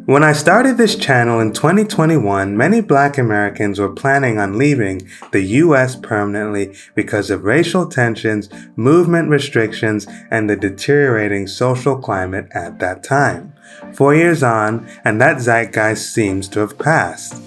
When I started this channel in 2021, many Black Americans were planning on leaving the US permanently because of racial tensions, movement restrictions, and the deteriorating social climate at that time. 4 years on, and that zeitgeist seems to have passed.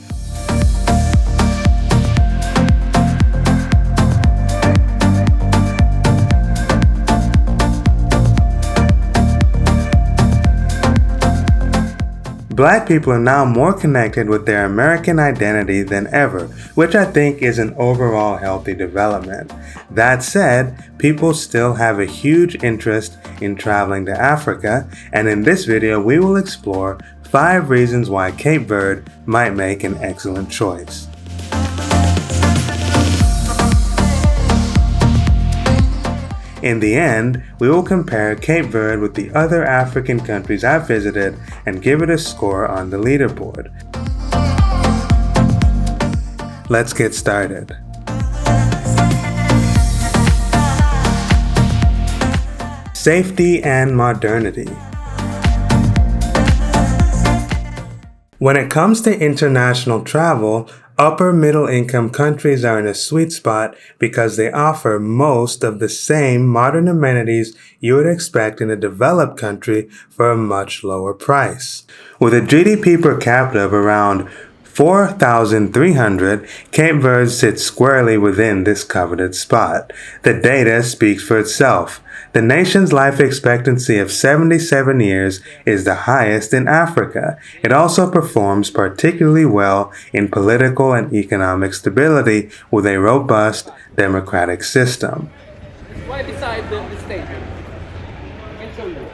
Black people are now more connected with their American identity than ever, which I think is an overall healthy development. That said, people still have a huge interest in traveling to Africa, and in this video we will explore 5 reasons why Cape Verde might make an excellent choice. In the end, we will compare Cape Verde with the other African countries I've visited and give it a score on the leaderboard. Let's get started. Safety and modernity. When it comes to international travel, upper middle income countries are in a sweet spot because they offer most of the same modern amenities you would expect in a developed country for a much lower price. With a GDP per capita of around 4,300, Cape Verde sits squarely within this coveted spot. The data speaks for itself. The nation's life expectancy of 77 years is the highest in Africa. It also performs particularly well in political and economic stability with a robust democratic system. Right beside the stadium. I can show you.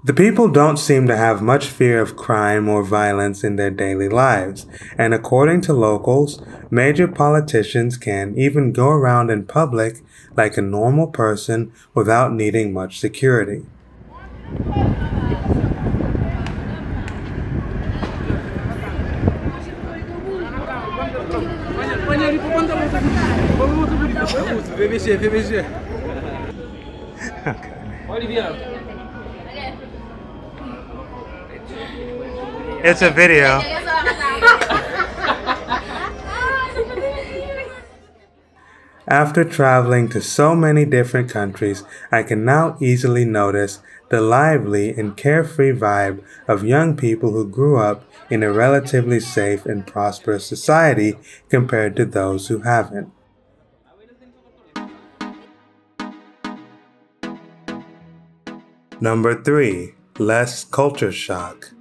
The people don't seem to have much fear of crime or violence in their daily lives, and according to locals, major politicians can even go around in public like a normal person without needing much security. Okay. It's a video. After traveling to so many different countries, I can now easily notice the lively and carefree vibe of young people who grew up in a relatively safe and prosperous society compared to those who haven't. Number 3. Less culture shock.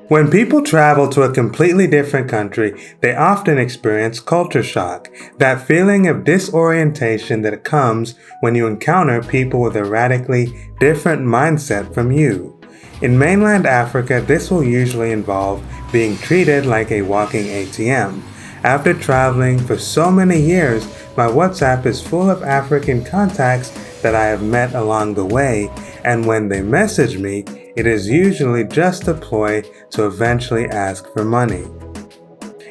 When people travel to a completely different country, they often experience culture shock, that feeling of disorientation that comes when you encounter people with a radically different mindset from you. In mainland Africa, this will usually involve being treated like a walking ATM. After traveling for so many years, my WhatsApp is full of African contacts that I have met along the way, and when they message me, it is usually just a ploy to eventually ask for money.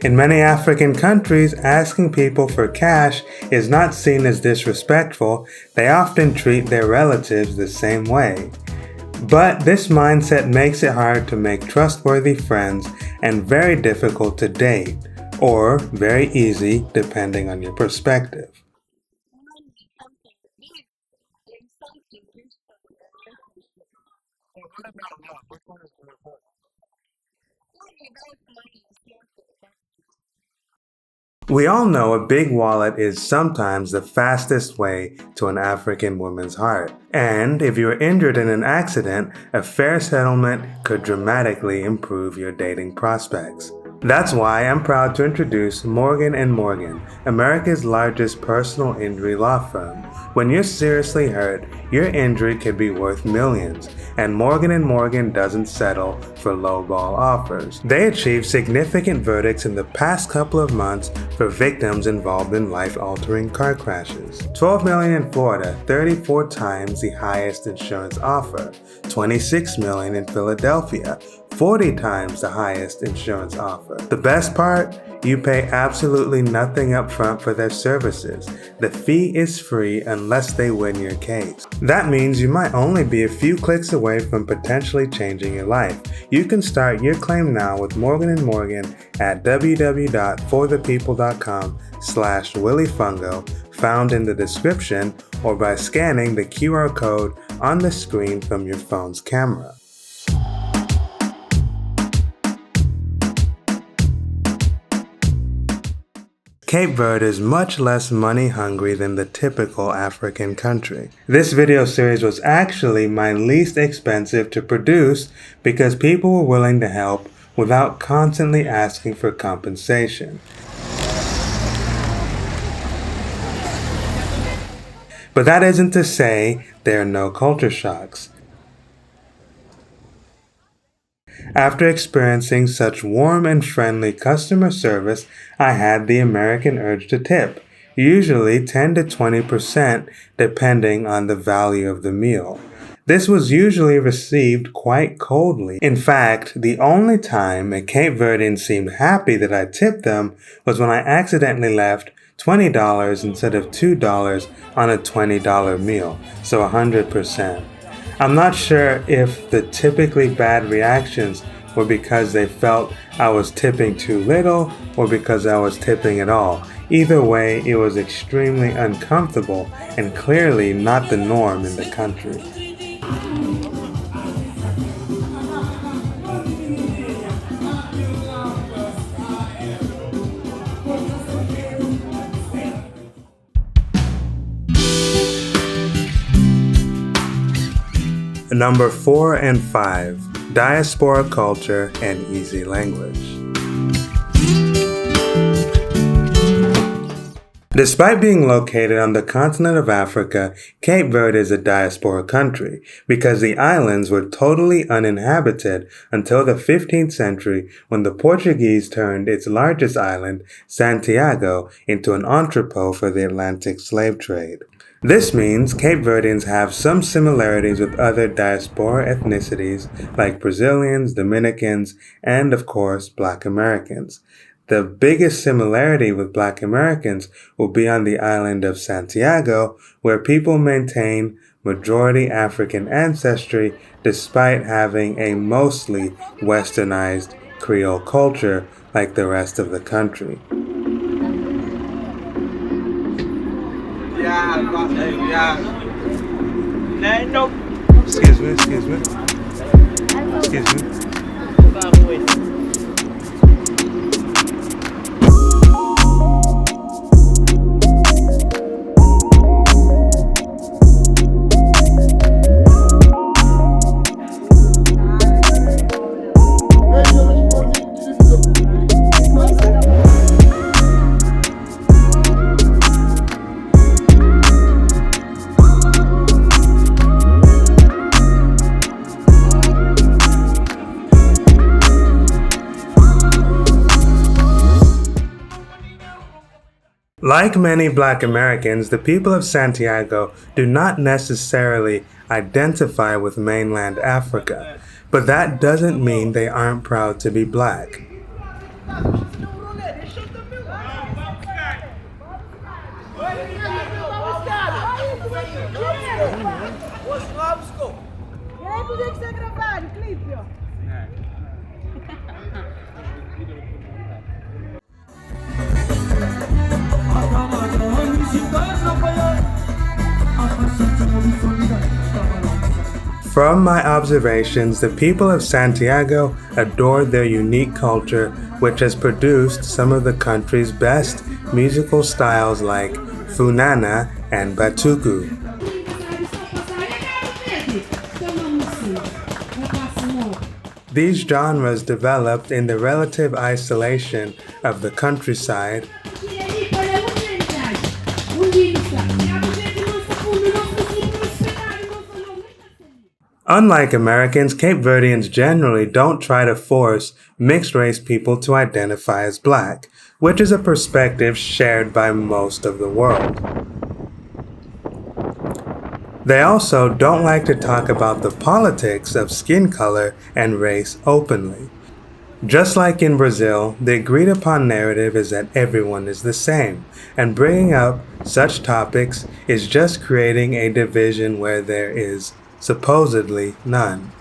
In many African countries, asking people for cash is not seen as disrespectful. They often treat their relatives the same way. But this mindset makes it hard to make trustworthy friends and very difficult to date, or very easy depending on your perspective. We all know a big wallet is sometimes the fastest way to an African woman's heart. And if you're injured in an accident, a fair settlement could dramatically improve your dating prospects. That's why I'm proud to introduce Morgan & Morgan, America's largest personal injury law firm. When you're seriously hurt, your injury could be worth millions, and Morgan & Morgan doesn't settle for lowball offers. They achieved significant verdicts in the past couple of months for victims involved in life-altering car crashes. $12 million in Florida, 34 times the highest insurance offer. $26 million in Philadelphia, 40 times the highest insurance offer. The best part? You pay absolutely nothing up front for their services. The fee is free unless they win your case. That means you might only be a few clicks away from potentially changing your life. You can start your claim now with Morgan & Morgan at www.forthepeople.com/willyfungo, found in the description, or by scanning the QR code on the screen from your phone's camera. Cape Verde is much less money hungry than the typical African country. This video series was actually my least expensive to produce because people were willing to help without constantly asking for compensation. But that isn't to say there are no culture shocks. After experiencing such warm and friendly customer service, I had the American urge to tip, usually 10 to 20% depending on the value of the meal. This was usually received quite coldly. In fact, the only time a Cape Verdean seemed happy that I tipped them was when I accidentally left $20 instead of $2 on a $20 meal, so 100%. I'm not sure if the typically bad reactions were because they felt I was tipping too little or because I was tipping at all. Either way, it was extremely uncomfortable and clearly not the norm in the country. Number 4 and 5, Diaspora Culture and Easy Language. Despite being located on the continent of Africa, Cape Verde is a diaspora country because the islands were totally uninhabited until the 15th century when the Portuguese turned its largest island, Santiago, into an entrepot for the Atlantic slave trade. This means Cape Verdeans have some similarities with other diaspora ethnicities like Brazilians, Dominicans, and of course Black Americans. The biggest similarity with Black Americans will be on the island of Santiago, where people maintain majority African ancestry despite having a mostly westernized Creole culture like the rest of the country. Excuse me. Like many Black Americans, the people of Santiago do not necessarily identify with mainland Africa, but that doesn't mean they aren't proud to be Black. From my observations, the people of Santiago adore their unique culture, which has produced some of the country's best musical styles like funana and batuku. These genres developed in the relative isolation of the countryside Unlike Americans, Cape Verdeans generally don't try to force mixed-race people to identify as Black, which is a perspective shared by most of the world. They also don't like to talk about the politics of skin color and race openly. Just like in Brazil, the agreed upon narrative is that everyone is the same, and bringing up such topics is just creating a division where there is supposedly none.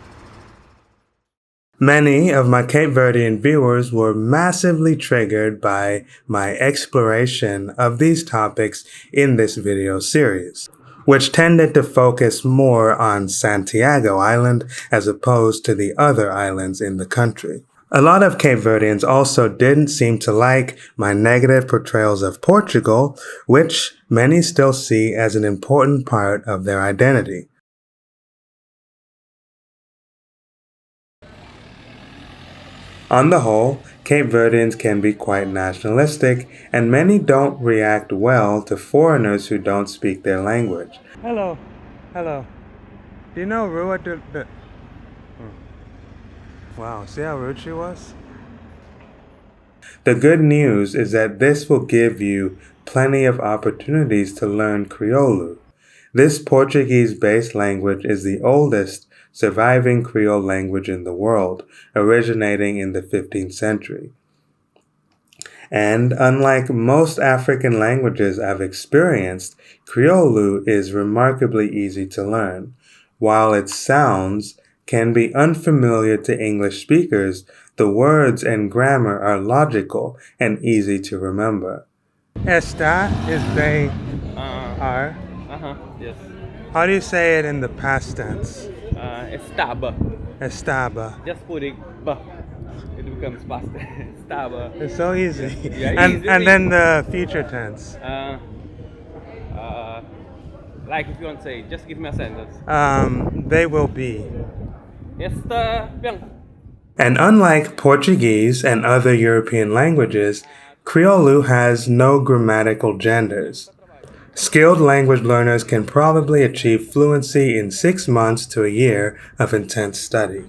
Many of my Cape Verdean viewers were massively triggered by my exploration of these topics in this video series, which tended to focus more on Santiago Island as opposed to the other islands in the country. A lot of Cape Verdeans also didn't seem to like my negative portrayals of Portugal, which many still see as an important part of their identity. On the whole, Cape Verdeans can be quite nationalistic, and many don't react well to foreigners who don't speak their language. Hello. Do you know Rua? Wow, see how rude she was? The good news is that this will give you plenty of opportunities to learn Crioulo. This Portuguese-based language is the oldest surviving Creole language in the world, originating in the 15th century. And unlike most African languages I've experienced, Crioulo is remarkably easy to learn. While its sounds can be unfamiliar to English speakers, the words and grammar are logical and easy to remember. Esta is they are. Yes. How do you say it in the past tense? Estaba. Estaba. Just put it b. It becomes past. Estaba. It's so easy. Yeah, and then the future tense. Like if you want to say, just give me a sentence. They will be. Está bem. And unlike Portuguese and other European languages, Crioulo has no grammatical genders. Skilled language learners can probably achieve fluency in 6 months to a year of intense study.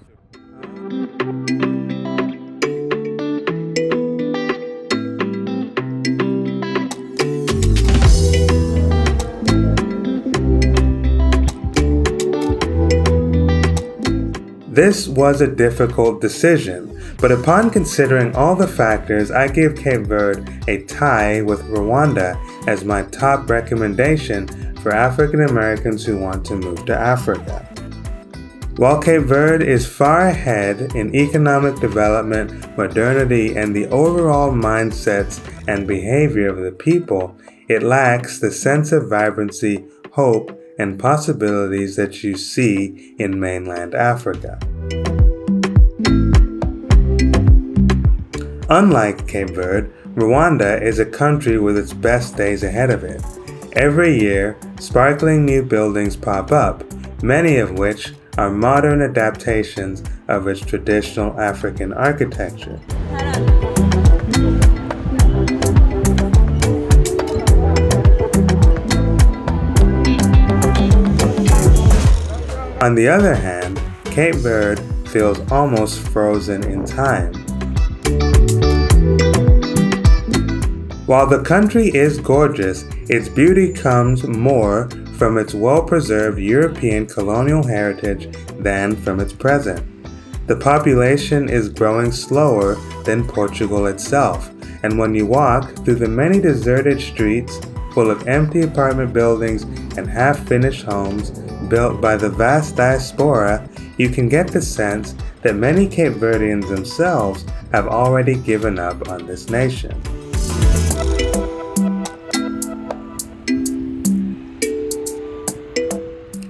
This was a difficult decision, but upon considering all the factors, I give Cape Verde a tie with Rwanda as my top recommendation for African Americans who want to move to Africa. While Cape Verde is far ahead in economic development, modernity, and the overall mindsets and behavior of the people, it lacks the sense of vibrancy, hope, and possibilities that you see in mainland Africa. Unlike Cape Verde, Rwanda is a country with its best days ahead of it. Every year, sparkling new buildings pop up, many of which are modern adaptations of its traditional African architecture. On the other hand, Cape Verde feels almost frozen in time. While the country is gorgeous, its beauty comes more from its well-preserved European colonial heritage than from its present. The population is growing slower than Portugal itself, and when you walk through the many deserted streets full of empty apartment buildings and half-finished homes built by the vast diaspora, you can get the sense that many Cape Verdeans themselves have already given up on this nation.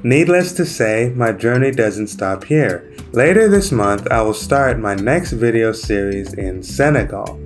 Needless to say, my journey doesn't stop here. Later this month, I will start my next video series in Senegal.